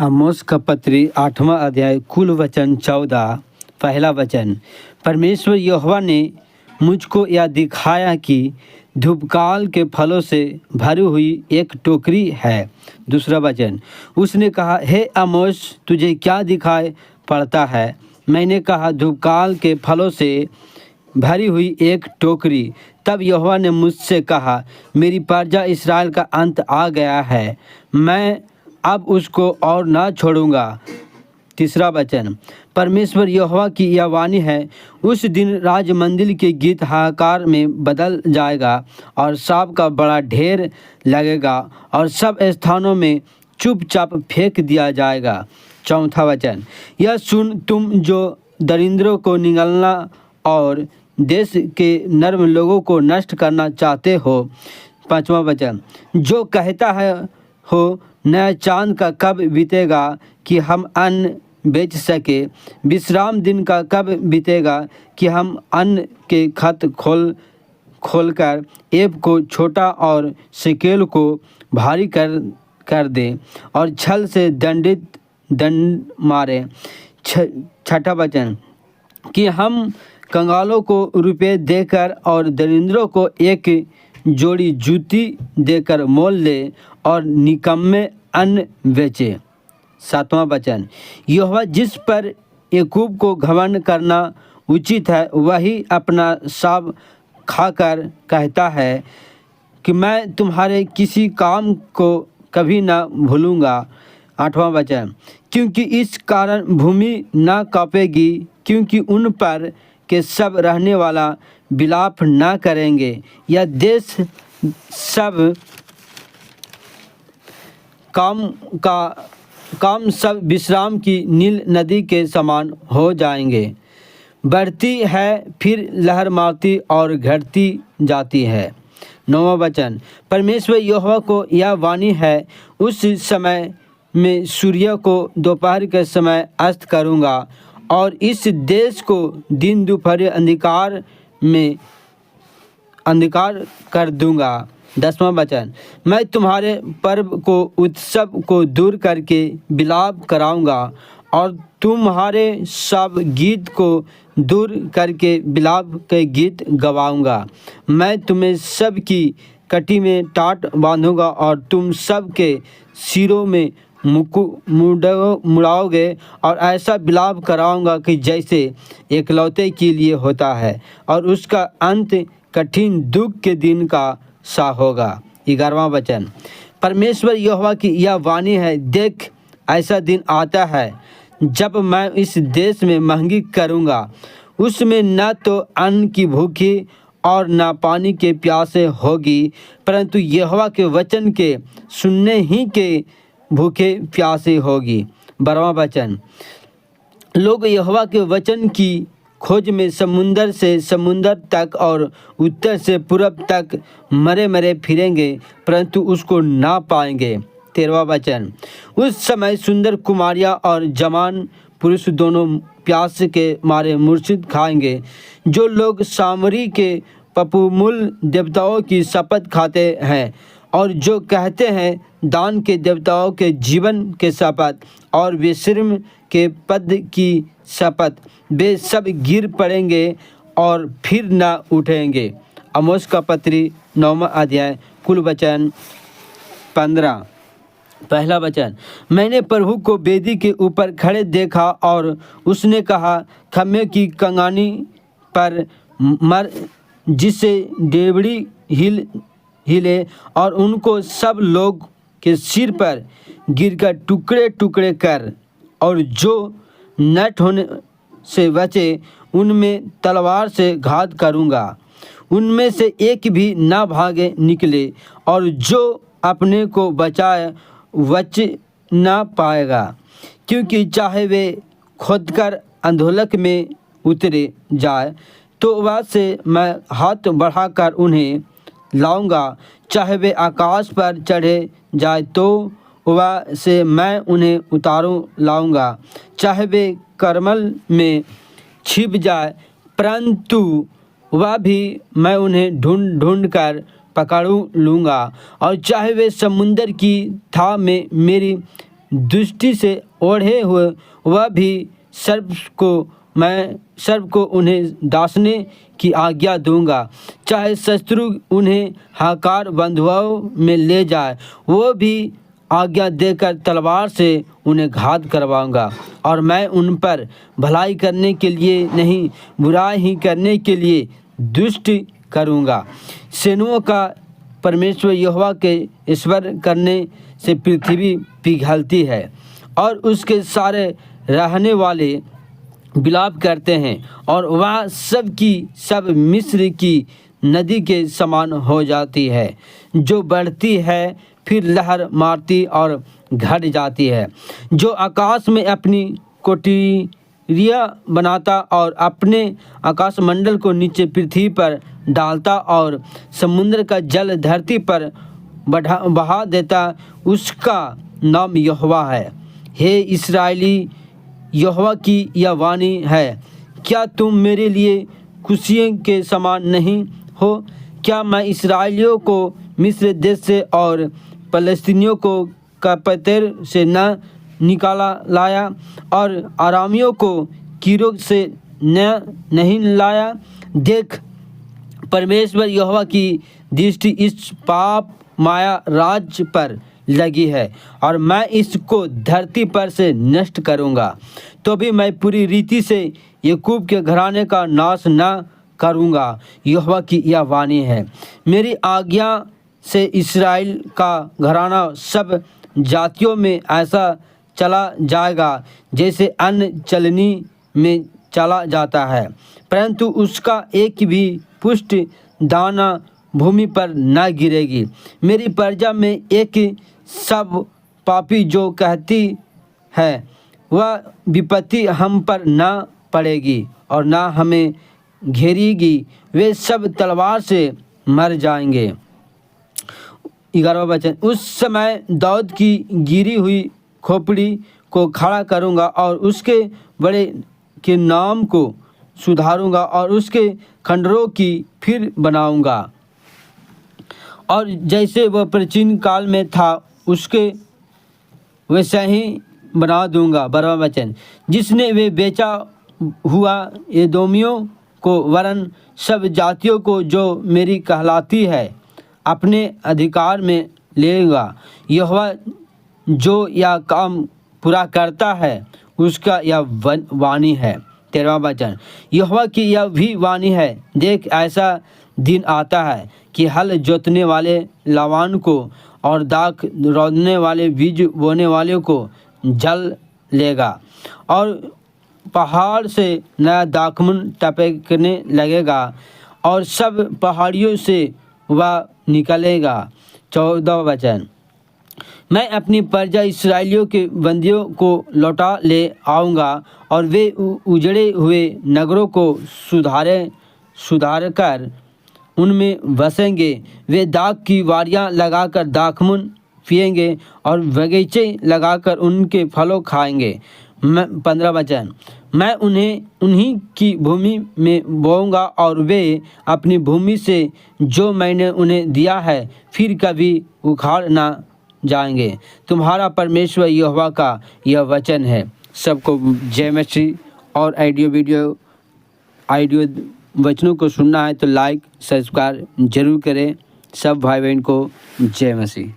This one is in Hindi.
आमोस का पत्री 8वां अध्याय कुल वचन 14 पहला वचन। परमेश्वर यहोवा ने मुझको यह दिखाया कि धूपकाल के फलों से भरी हुई एक टोकरी है। दूसरा वचन। उसने कहा, हे आमोस, तुझे क्या दिखाई पड़ता है? मैंने कहा, धूपकाल के फलों से भरी हुई एक टोकरी। तब यहोवा ने मुझसे कहा, मेरी प्रजा इस्राएल का अंत आ गया है, मैं अब उसको और ना छोड़ूंगा। तीसरा वचन। परमेश्वर यहोवा की यह वाणी है, उस दिन राज मंदिर के गीत हाहाकार में बदल जाएगा और सांप का बड़ा ढेर लगेगा और सब स्थानों में चुपचाप फेंक दिया जाएगा। चौथा वचन। यह सुन, तुम जो दरिद्रों को निगलना और देश के नर्म लोगों को नष्ट करना चाहते हो। पांचवा वचन। जो कहता है हो, नया चांद का कब बीतेगा कि हम अन्न बेच सके, विश्राम दिन का कब बीतेगा कि हम अन्न के खत खोलकर एब को छोटा और सिकेल को भारी कर दें और छल से दंड मारे। छठा वचन। कि हम कंगालों को रुपये देकर और दरिद्रों को एक जोड़ी जूती देकर मोल ले और निकम्मे अन्न बेचे। सातवां वचन। यहोवा जिस पर याकूब को घमंड करना उचित है, वही अपना साब खाकर कहता है कि मैं तुम्हारे किसी काम को कभी ना भूलूंगा। आठवां वचन। क्योंकि इस कारण भूमि ना कांपेगी, क्योंकि उन पर के सब रहने वाला विलाप ना करेंगे। यह देश सब काम सब विश्राम की नील नदी के समान हो जाएंगे। बढ़ती है फिर लहर मारती और घटती जाती है। नौवां वचन। परमेश्वर यहोवा को यह वाणी है, उस समय में सूर्य को दोपहर के समय अस्त करूँगा और इस देश को दिन दोपहर अंधकार कर दूंगा। 10वां वचन। मैं तुम्हारे पर्व को उत्सव को दूर करके विलाप कराऊंगा और तुम्हारे सब गीत को दूर करके विलाप के गीत गवाऊंगा। मैं तुम्हें सब की कटी में टाट बांधूंगा और तुम सब के सिरों में मुड़ाओगे और ऐसा विलाप कराऊंगा कि जैसे एकलौते के लिए होता है, और उसका अंत कठिन दुख के दिन का सा होगा। 11वां वचन। परमेश्वर यहोवा की यह वाणी है, देख, ऐसा दिन आता है जब मैं इस देश में महंगी करूँगा। उसमें न तो अन्न की भूखी और न पानी के प्यासे होगी, परंतु यहोवा के वचन के सुनने ही के भूखे प्यासे होगी। 12वां वचन। लोग यहोवा के वचन की खोज में समुंदर से समुंदर तक और उत्तर से पूरब तक मरे फिरेंगे, परंतु उसको ना पाएंगे। 13वां वचन। उस समय सुंदर कुमारियाँ और जवान पुरुष दोनों प्यास के मारे मूर्छित खाएंगे। जो लोग सामरी के पपुमूल देवताओं की शपथ खाते हैं और जो कहते हैं दान के देवताओं के जीवन के शपथ और विश्राम के पद की शपथ, वे सब गिर पड़ेंगे और फिर न उठेंगे। आमोस का पत्री 9वां अध्याय कुल वचन 15 पहला वचन। मैंने प्रभु को वेदी के ऊपर खड़े देखा और उसने कहा, खम्भे की कंगानी पर मर, जिससे डेवढ़ी हिले और उनको सब लोग के सिर पर गिरकर टुकड़े टुकड़े कर, और जो नष्ट होने से बचे उनमें तलवार से घात करूँगा। उनमें से एक भी ना भागे निकले, और जो अपने को बचाए बच ना पाएगा, क्योंकि चाहे वे खोदकर अंधोलक में उतरे जाए तो वहाँ से मैं हाथ बढ़ाकर उन्हें लाऊंगा, चाहे वे आकाश पर चढ़े जाए तो वहाँ से मैं उन्हें लाऊंगा, चाहे वे करमल में छिप जाए, परंतु वह भी मैं उन्हें ढूंढ कर पकड़ लूँगा, और चाहे वे समुंदर की था में मेरी दृष्टि से ओढ़े हुए, वह भी सर्प को उन्हें दासने की आज्ञा दूंगा। चाहे शत्रु उन्हें हाकार बंधुआओं में ले जाए, वो भी आज्ञा देकर तलवार से उन्हें घात करवाऊंगा। और मैं उन पर भलाई करने के लिए नहीं, बुराई ही करने के लिए दुष्ट करूंगा। सेनाओं का परमेश्वर यहोवा के ईश्वर करने से पृथ्वी पिघलती है और उसके सारे रहने वाले विलाप करते हैं, और वह सब की सब मिस्र की नदी के समान हो जाती है, जो बढ़ती है फिर लहर मारती और घट जाती है, जो आकाश में अपनी कोठरियाँ बनाता और अपने आकाशमंडल को नीचे पृथ्वी पर डालता और समुद्र का जल धरती पर बहा देता, उसका नाम यहोवा है। हे इस्राएली, यहोवा की यह वाणी है, क्या तुम मेरे लिए खुशियों के समान नहीं हो? क्या मैं इस्राएलियों को मिस्र देश से और फलस्तीनियों को कप्तर से न निकाला लाया और आरामियों को कीरों से नहीं लाया? देख, परमेश्वर यहोवा की दृष्टि इस पाप माया राज्य पर लगी है और मैं इसको धरती पर से नष्ट करूंगा। तो भी मैं पूरी रीति से याकूब के घराने का नाश न करूंगा। यहोवा की यह वाणी है। मेरी आज्ञा से इस्राएल का घराना सब जातियों में ऐसा चला जाएगा जैसे अन्न चलनी में चला जाता है, परंतु उसका एक भी पुष्ट दाना भूमि पर न गिरेगी। मेरी प्रजा में एक सब पापी जो कहती है वह विपत्ति हम पर न पड़ेगी और न हमें घेरेगी, वे सब तलवार से मर जाएंगे। 11वां वचन, उस समय दाऊद की गिरी हुई खोपड़ी को खड़ा करूंगा और उसके बड़े के नाम को सुधारूंगा और उसके खंडरों की फिर बनाऊंगा, और जैसे वह प्राचीन काल में था उसके वैसा ही बना दूंगा। 12वां वचन, जिसने वे बेचा हुआ एदोमियों को वरन सब जातियों को जो मेरी कहलाती है अपने अधिकार में लेगा। यहोवा जो यह काम पूरा करता है उसका यह वाणी है। 13वां वचन, यहोवा की यह भी वाणी है, देख ऐसा दिन आता है कि हल जोतने वाले लावान को और दाख रौंदने वाले बीज बोने वाले को जल लेगा और पहाड़ से नया दाखमन टपकने लगेगा और सब पहाड़ियों से वह निकलेगा। 14वां वचन, मैं अपनी प्रजा इस्राएलियों के बंदियों को लौटा ले आऊँगा और वे उजड़े हुए नगरों को सुधार कर उनमें बसेंगे। वे दाख की वारियाँ लगाकर दाखमन पिएंगे और बगीचे लगाकर उनके फलों खाएंगे। 15वां वचन, मैं उन्हें उन्हीं की भूमि में बोऊंगा और वे अपनी भूमि से जो मैंने उन्हें दिया है फिर कभी उखाड़ ना जाएंगे। तुम्हारा परमेश्वर यहोवा का यह वचन है। सबको जय मसीह। और ऑडियो वचनों को सुनना है तो लाइक सब्सक्राइब जरूर करें। सब भाई बहन को जय मसीह।